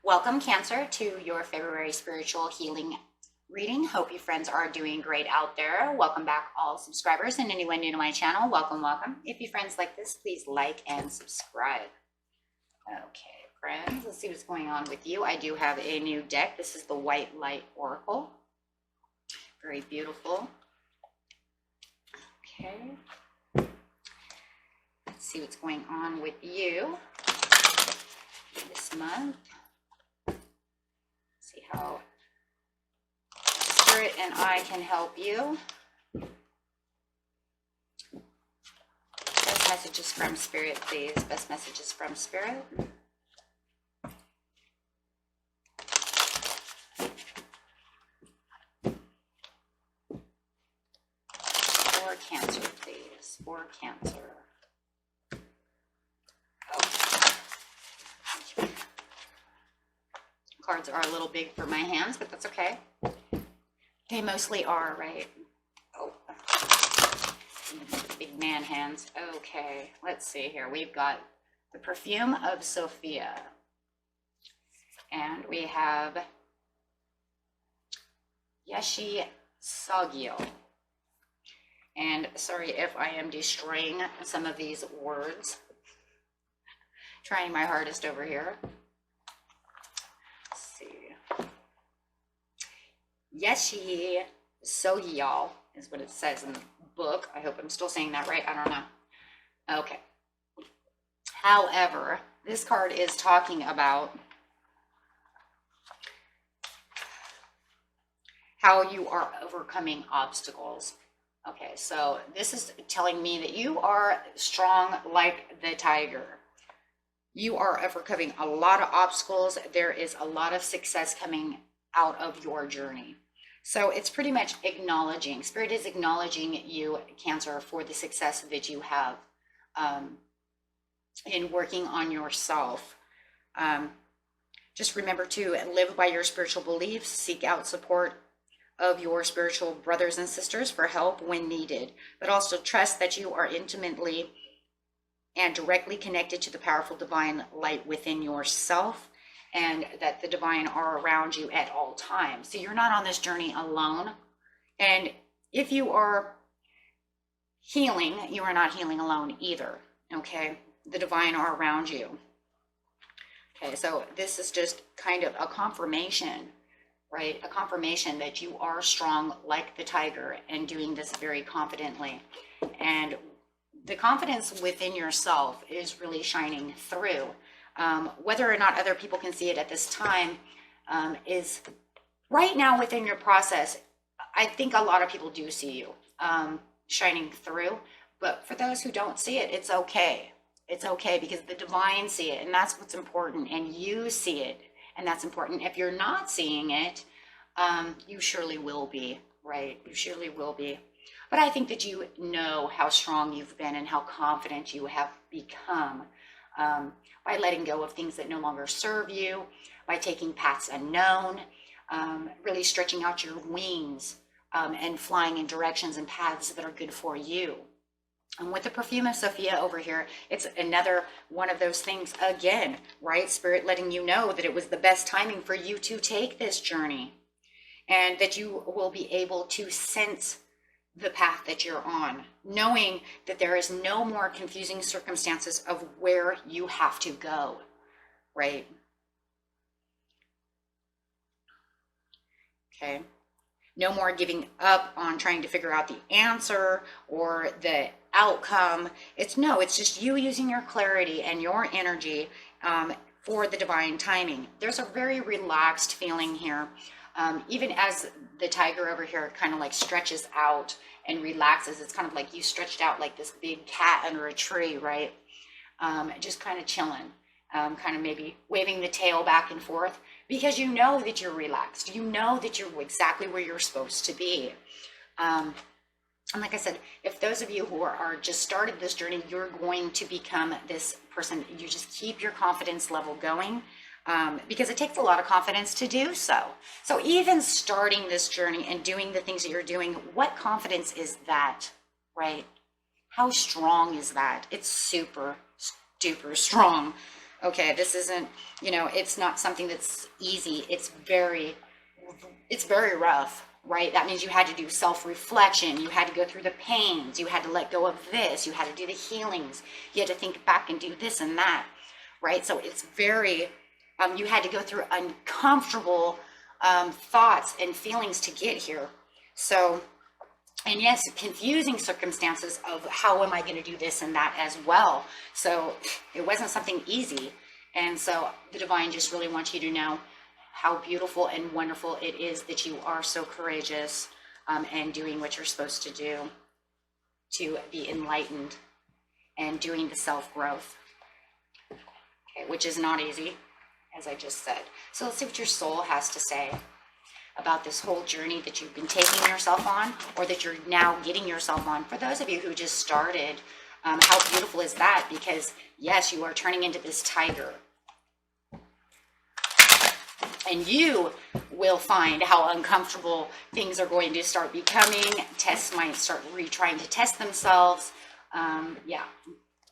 Welcome, Cancer, to your February spiritual healing reading. Hope you friends are doing great out there. Welcome back, all subscribers, and anyone new to my channel. Welcome, welcome. If you friends like this, please like and subscribe. Okay, friends, let's see what's going on with you. I do have a new deck. This is the White Light Oracle. Very beautiful. Okay. Let's see what's going on with you this month. See how Spirit and I can help you. Best messages from Spirit, please. Best messages from Spirit. For Cancer, please. For Cancer. Cards are a little big for my hands, but that's okay. They mostly are, right? Oh, big man hands. Okay, let's see here. We've got the Perfume of Sophia. And we have Yeshi Sagio. And sorry if I am destroying some of these words. Trying my hardest over here. Yeshi Sogyal is what it says in the book. I hope I'm still saying that right. I don't know. Okay. However, this card is talking about how you are overcoming obstacles. Okay, so this is telling me that you are strong like the tiger. You are overcoming a lot of obstacles. There is a lot of success coming out of your journey. So it's pretty much acknowledging, Spirit is acknowledging you, Cancer, for the success that you have in working on yourself. Just remember to live by your spiritual beliefs, seek out support of your spiritual brothers and sisters for help when needed, but also trust that you are intimately and directly connected to the powerful divine light within yourself, and that the divine are around you at all times. So you're not on this journey alone. And if you are healing, you are not healing alone either, okay? The divine are around you. Okay, so this is just kind of a confirmation, right? A confirmation that you are strong like the tiger and doing this very confidently. And the confidence within yourself is really shining through. Whether or not other people can see it at this time is right now within your process. I think a lot of people do see you shining through, but for those who don't see it, it's okay. It's okay because the divine see it, and that's what's important, and you see it, and that's important. If you're not seeing it, you surely will be, right? You surely will be. But I think that you know how strong you've been and how confident you have become. By letting go of things that no longer serve you, by taking paths unknown, really stretching out your wings and flying in directions and paths that are good for you. And with the Perfume of Sophia over here, it's another one of those things again, right? Spirit letting you know that it was the best timing for you to take this journey and that you will be able to sense the path that you're on, knowing that there is no more confusing circumstances of where you have to go, right? Okay. No more giving up on trying to figure out the answer or the outcome. It's just you using your clarity and your energy for the divine timing. There's a very relaxed feeling here. Even as the tiger over here kind of like stretches out and relaxes, it's kind of like you stretched out like this big cat under a tree, right? Just kind of chilling, kind of maybe waving the tail back and forth because you know that you're relaxed. You know that you're exactly where you're supposed to be. And like I said, if those of you who are just started this journey, you're going to become this person. You just keep your confidence level going. Because it takes a lot of confidence to do so. So even starting this journey and doing the things that you're doing, what confidence is that, right? How strong is that? It's super duper strong. Okay, this isn't, you know, it's not something that's easy. It's very rough, right? That means you had to do self-reflection. You had to go through the pains. You had to let go of this. You had to do the healings. You had to think back and do this and that, right? So it's very, you had to go through uncomfortable thoughts and feelings to get here. So, and yes, confusing circumstances of how am I going to do this and that as well. So it wasn't something easy. And so the divine just really wants you to know how beautiful and wonderful it is that you are so courageous and doing what you're supposed to do to be enlightened and doing the self-growth, okay, which is not easy, as I just said. So let's see what your soul has to say about this whole journey that you've been taking yourself on, or that you're now getting yourself on. For those of you who just started, how beautiful is that? Because yes, you are turning into this tiger. And you will find how uncomfortable things are going to start becoming. Tests might start trying to test themselves. Yeah.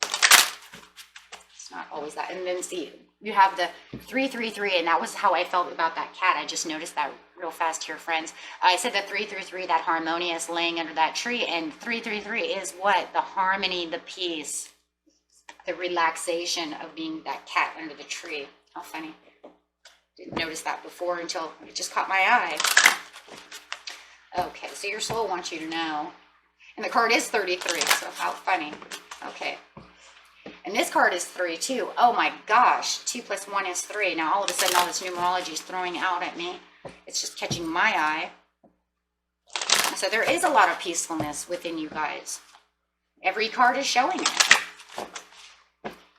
It's not always that. And then see, you have the 333, and that was how I felt about that cat. I just noticed that real fast here, friends. I said the 333, that harmonious laying under that tree, and 333 is what? The harmony, the peace, the relaxation of being that cat under the tree. How funny. Didn't notice that before until it just caught my eye. Okay, so your soul wants you to know. And the card is 33, so how funny. Okay. And this card is 3 too. Oh my gosh, 2 plus 1 is 3. Now all of a sudden all this numerology is throwing out at me. It's just catching my eye. So there is a lot of peacefulness within you guys. Every card is showing it.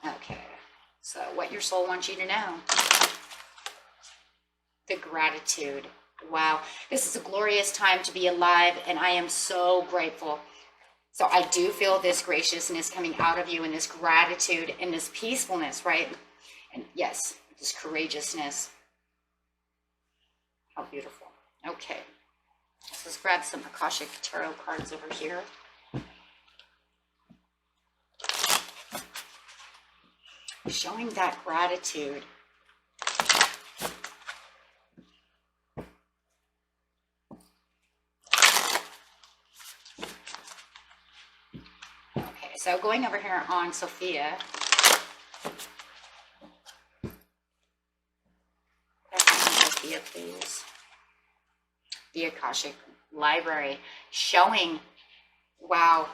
Okay, so what your soul wants you to know. The gratitude. Wow, this is a glorious time to be alive, and I am so grateful. So I do feel this graciousness coming out of you, and this gratitude and this peacefulness, right? And yes, this courageousness. How beautiful. Okay, so let's grab some Akashic Tarot cards over here. Showing that gratitude. So going over here on Sophia, Sophia, please. The Akashic Library, showing, wow.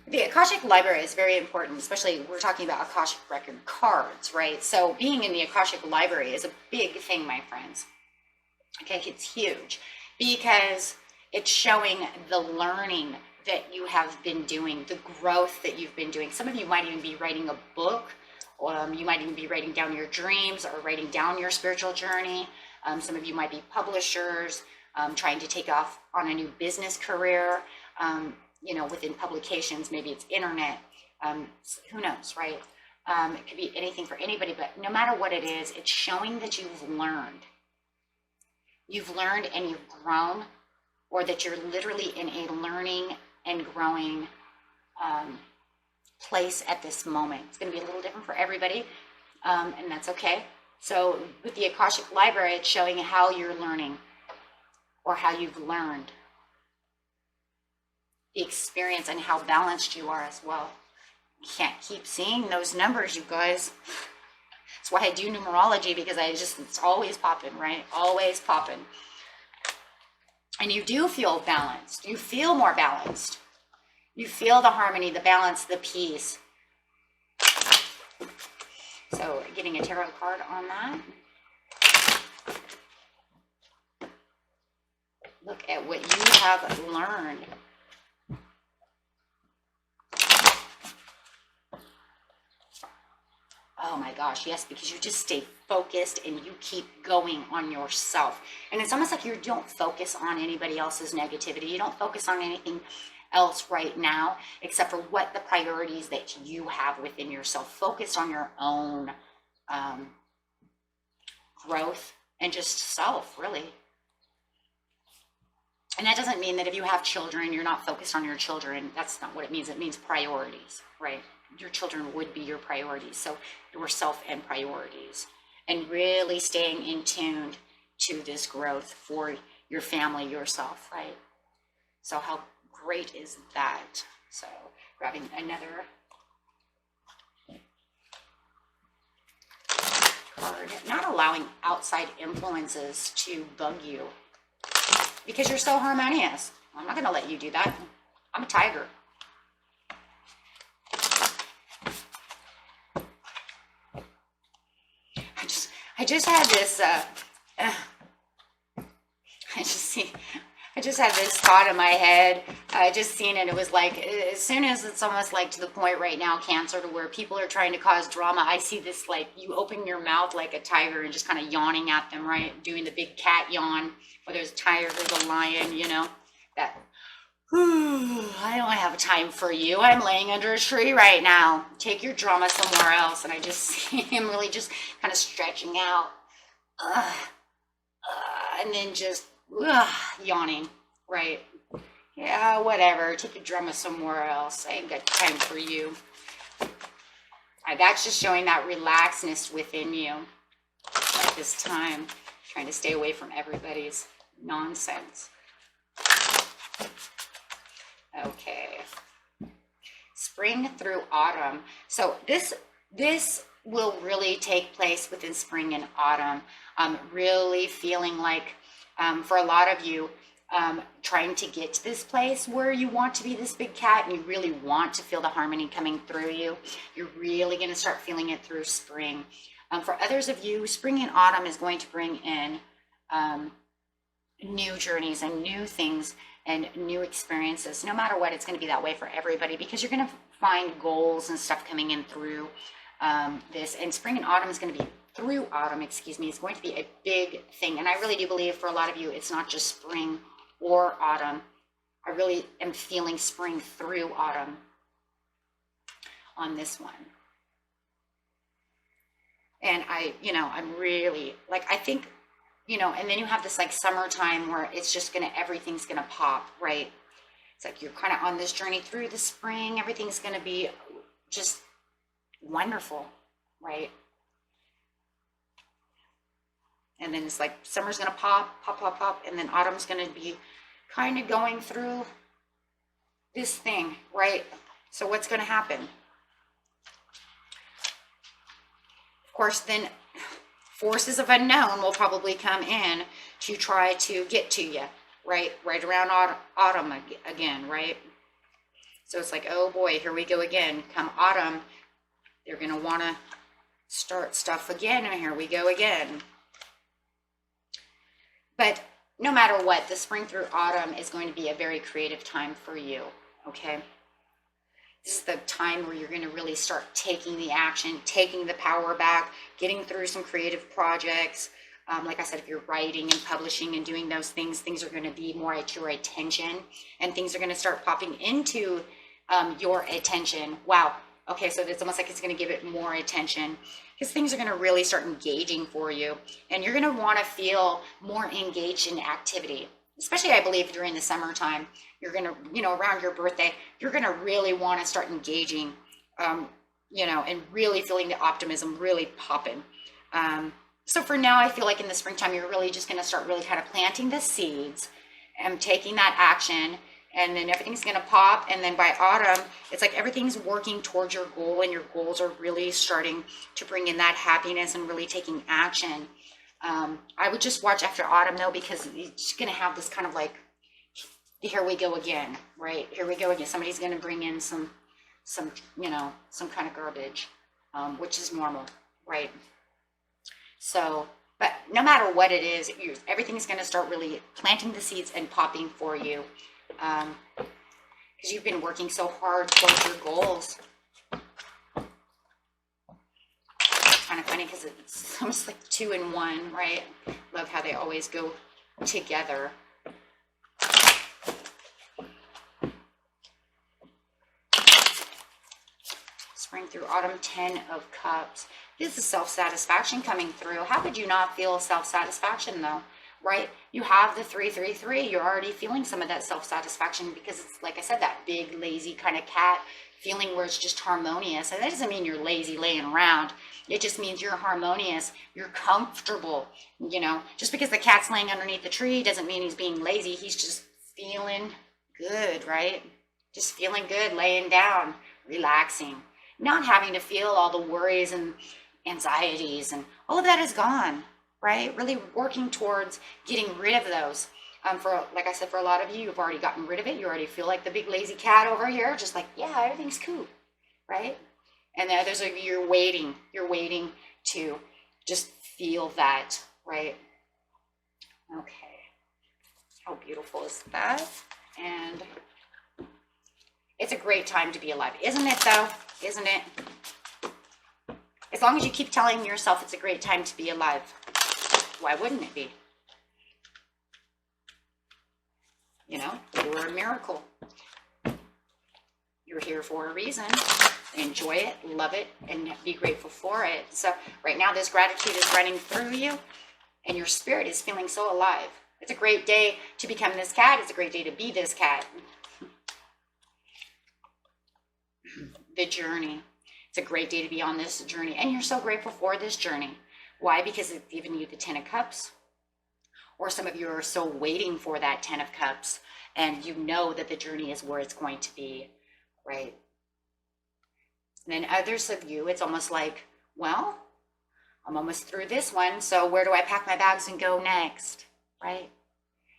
The Akashic Library is very important, especially we're talking about Akashic record cards, right? So being in the Akashic Library is a big thing, my friends. Okay, it's huge because it's showing the learning that you have been doing, the growth that you've been doing. Some of you might even be writing a book. You might even be writing down your dreams or writing down your spiritual journey. Some of you might be publishers, trying to take off on a new business career, you know, within publications, maybe it's internet, who knows, right? It could be anything for anybody, but no matter what it is, it's showing that you've learned. You've learned and you've grown, or that you're literally in a learning and growing place at this moment. It's going to be a little different for everybody, and that's okay. So with the Akashic Library, it's showing how you're learning or how you've learned, the experience, and how balanced you are as well. You can't keep seeing those numbers, you guys. That's why I do numerology, because it's always popping, right? Always popping. And you do feel balanced. You feel more balanced. You feel the harmony, the balance, the peace. So getting a tarot card on that. Look at what you have learned. Oh my gosh, yes, because you just stay focused and you keep going on yourself. And it's almost like you don't focus on anybody else's negativity. You don't focus on anything else right now, except for what the priorities that you have within yourself. Focus on your own growth and just self, really. And that doesn't mean that if you have children, you're not focused on your children. That's not what it means. It means priorities, right? Your children would be your priorities. So yourself and priorities. And really staying in tune to this growth for your family, yourself, right? So how great is that? So grabbing another card. Not allowing outside influences to bug you because you're so harmonious. I'm not going to let you do that. I'm a tiger. I just had this, I just had this thought in my head. I just seen it. It was like, as soon as it's almost like to the point right now, Cancer, to where people are trying to cause drama, I see this, like, you open your mouth like a tiger and just kind of yawning at them, right? Doing the big cat yawn, whether it's a tiger or the lion, you know, that, I don't have time for you. I'm laying under a tree right now. Take your drama somewhere else. And I just see him really just kind of stretching out. And then just yawning, right? Yeah, whatever. Take your drama somewhere else. I ain't got time for you. That's just showing that relaxedness within you at this time. Trying to stay away from everybody's nonsense. Okay. Spring through autumn. So this will really take place within spring and autumn. Really feeling like, for a lot of you, trying to get to this place where you want to be this big cat and you really want to feel the harmony coming through you. You're really going to start feeling it through spring. For others of you, spring and autumn is going to bring in new journeys and new things and new experiences. No matter what, it's going to be that way for everybody, because you're going to find goals and stuff coming in through this. And spring and autumn is going to be through autumn, is going to be a big thing. And I really do believe for a lot of you, it's not just spring or autumn. I really am feeling spring through autumn on this one. And I'm really, like, I think, and then you have this like summertime where it's just everything's gonna pop, right? It's like you're kind of on this journey through the spring. Everything's gonna be just wonderful, right? And then it's like summer's gonna pop, pop, pop, pop, and then autumn's gonna be kind of going through this thing, right? So what's gonna happen? Of course, then forces of unknown will probably come in to try to get to you, right? Right around autumn again, right? So it's like, oh boy, here we go again. Come autumn, they're gonna wanna start stuff again, and here we go again. But no matter what, the spring through autumn is going to be a very creative time for you, okay? This is the time where you're going to really start taking the action, taking the power back, getting through some creative projects. Like I said, if you're writing and publishing and doing those things, things are going to be more at your attention, and things are going to start popping into your attention. Wow. Okay, so it's almost like it's going to give it more attention, because things are going to really start engaging for you, and you're going to want to feel more engaged in activity. Especially, I believe, during the summertime, you're going to, around your birthday, you're going to really want to start engaging, and really feeling the optimism really popping. So for now, I feel like in the springtime, you're really just going to start really kind of planting the seeds and taking that action, and then everything's going to pop. And then by autumn, it's like everything's working towards your goal, and your goals are really starting to bring in that happiness and really taking action. I would just watch after autumn, though, because it's going to have this kind of like, here we go again, right? Here we go again. Somebody's going to bring in some kind of garbage, which is normal, right? So, but no matter what it is, everything's going to start really planting the seeds and popping for you, because you've been working so hard towards your goals. Kind of funny because it's almost like 2 in 1, right? Love how they always go together. Spring through autumn, 10 of Cups. This is self-satisfaction coming through. How could you not feel self-satisfaction, though, right? You have the 333. You're already feeling some of that self-satisfaction because it's, like I said, that big, lazy kind of cat feeling where it's just harmonious. And that doesn't mean you're lazy laying around. It just means you're harmonious. You're comfortable. You know, just because the cat's laying underneath the tree doesn't mean he's being lazy. He's just feeling good, right? Just feeling good, laying down, relaxing, not having to feel all the worries and anxieties, and all of that is gone, right? Really working towards getting rid of those. For, like I said, for a lot of you, you've already gotten rid of it. You already feel like the big lazy cat over here, just like, yeah, everything's cool, right? And the others of you, you're waiting to just feel that, right? Okay, how beautiful is that? And it's a great time to be alive, isn't it though? Isn't it? As long as you keep telling yourself it's a great time to be alive, why wouldn't it be? You know, you're a miracle. You're here for a reason. Enjoy it, love it, and be grateful for it. So right now, this gratitude is running through you, and your spirit is feeling so alive. It's a great day to become this cat. It's a great day to be this cat. The journey. It's a great day to be on this journey, and you're so grateful for this journey. Why? Because it's given you the 10 of Cups. Or some of you are so waiting for that 10 of Cups, and you know that the journey is where it's going to be, right? And then others of you, it's almost like, well, I'm almost through this one, so where do I pack my bags and go next, right?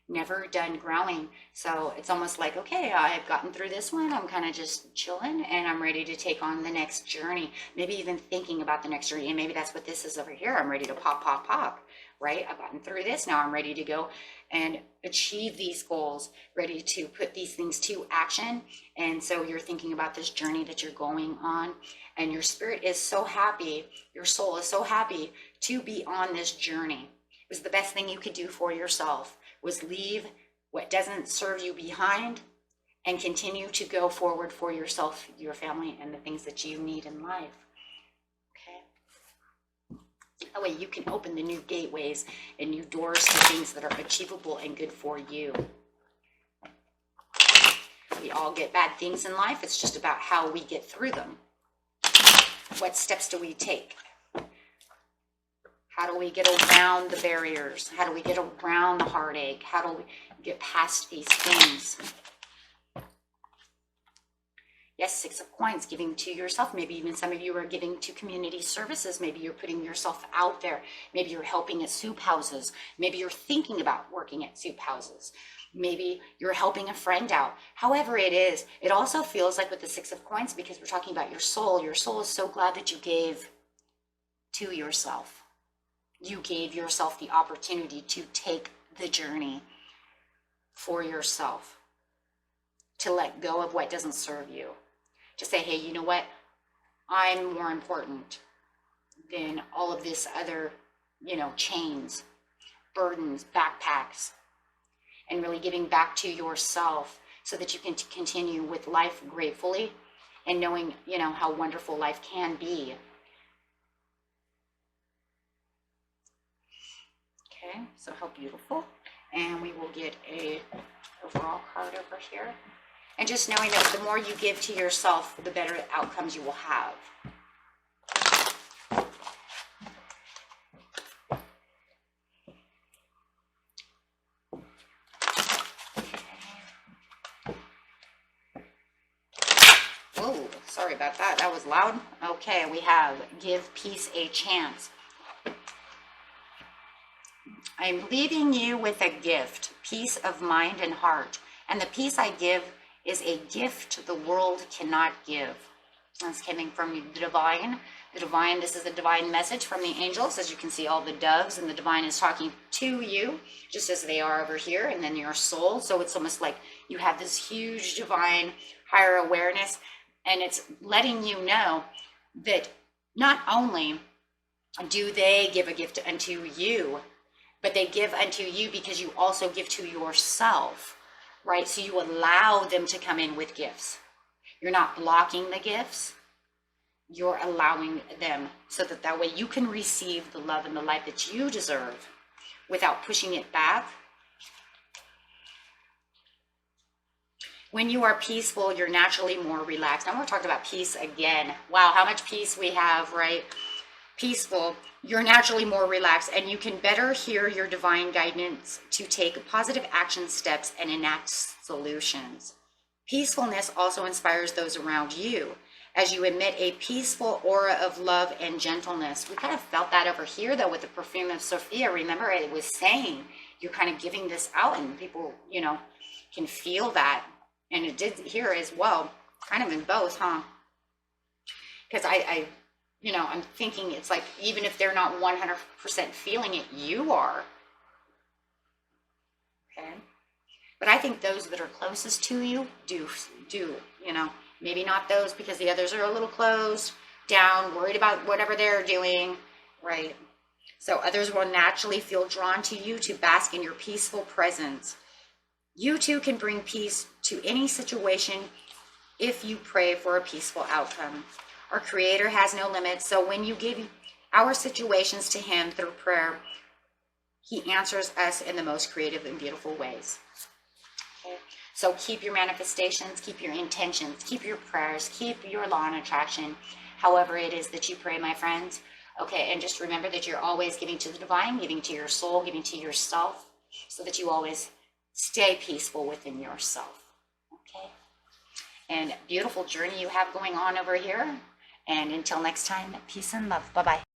Never done growing. So it's almost like, okay, I've gotten through this one. I'm kind of just chilling, and I'm ready to take on the next journey. Maybe even thinking about the next journey. And maybe that's what this is over here. I'm ready to pop, right? I've gotten through this. Now I'm ready to go and achieve these goals, ready to put these things to action. And so you're thinking about this journey that you're going on, and your spirit is so happy. Your soul is so happy to be on this journey. It was the best thing you could do for yourself, was leave what doesn't serve you behind and continue to go forward for yourself, your family, and the things that you need in life. Okay. That way you can open the new gateways and new doors to things that are achievable and good for you. We all get bad things in life. It's just about how we get through them. What steps do we take? How do we get around the barriers? How do we get around the heartache? How do we get past these things? Yes, 6 of Coins, giving to yourself. Maybe even some of you are giving to community services. Maybe you're putting yourself out there. Maybe you're helping at soup houses. Maybe you're thinking about working at soup houses. Maybe you're helping a friend out. However it is, it also feels like with the 6 of Coins, because we're talking about your soul is so glad that you gave to yourself. You gave yourself the opportunity to take the journey for yourself, to let go of what doesn't serve you, to say, hey, you know what? I'm more important than all of this other, chains, burdens, backpacks, and really giving back to yourself so that you can continue with life gratefully and knowing, how wonderful life can be. Okay, so how beautiful. And we will get a overall card over here. And just knowing that the more you give to yourself, the better outcomes you will have. Oh, sorry about that. That was loud. Okay, we have give peace a chance. I'm leaving you with a gift, peace of mind and heart. And the peace I give is a gift the world cannot give. That's coming from the divine. The divine, this is a divine message from the angels. As you can see, all the doves, and the divine is talking to you, just as they are over here, and then your soul. So it's almost like you have this huge divine higher awareness, and it's letting you know that not only do they give a gift unto you, but they give unto you because you also give to yourself, right? So you allow them to come in with gifts. You're not blocking the gifts. You're allowing them so that way you can receive the love and the light that you deserve without pushing it back. When you are peaceful, you're naturally more relaxed. Now we're talking about peace again. Wow, how much peace we have, right? Peaceful, you're naturally more relaxed, and you can better hear your divine guidance to take positive action steps and enact solutions. Peacefulness also inspires those around you as you emit a peaceful aura of love and gentleness. We kind of felt that over here, though, with the perfume of Sophia. Remember, it was saying you're kind of giving this out, and people, you know, can feel that. And it did here as well, kind of in both, huh? Because you know, I'm thinking it's like, even if they're not 100% feeling it, you are. Okay? But I think those that are closest to you do, you know, maybe not those, because the others are a little closed down, worried about whatever they're doing, right? So others will naturally feel drawn to you to bask in your peaceful presence. You too can bring peace to any situation if you pray for a peaceful outcome. Our Creator has no limits, so when you give our situations to Him through prayer, He answers us in the most creative and beautiful ways. Okay? So keep your manifestations, keep your intentions, keep your prayers, keep your law and attraction, however it is that you pray, my friends. Okay, and just remember that you're always giving to the divine, giving to your soul, giving to yourself, so that you always stay peaceful within yourself. Okay? And beautiful journey you have going on over here. And until next time, peace and love. Bye-bye.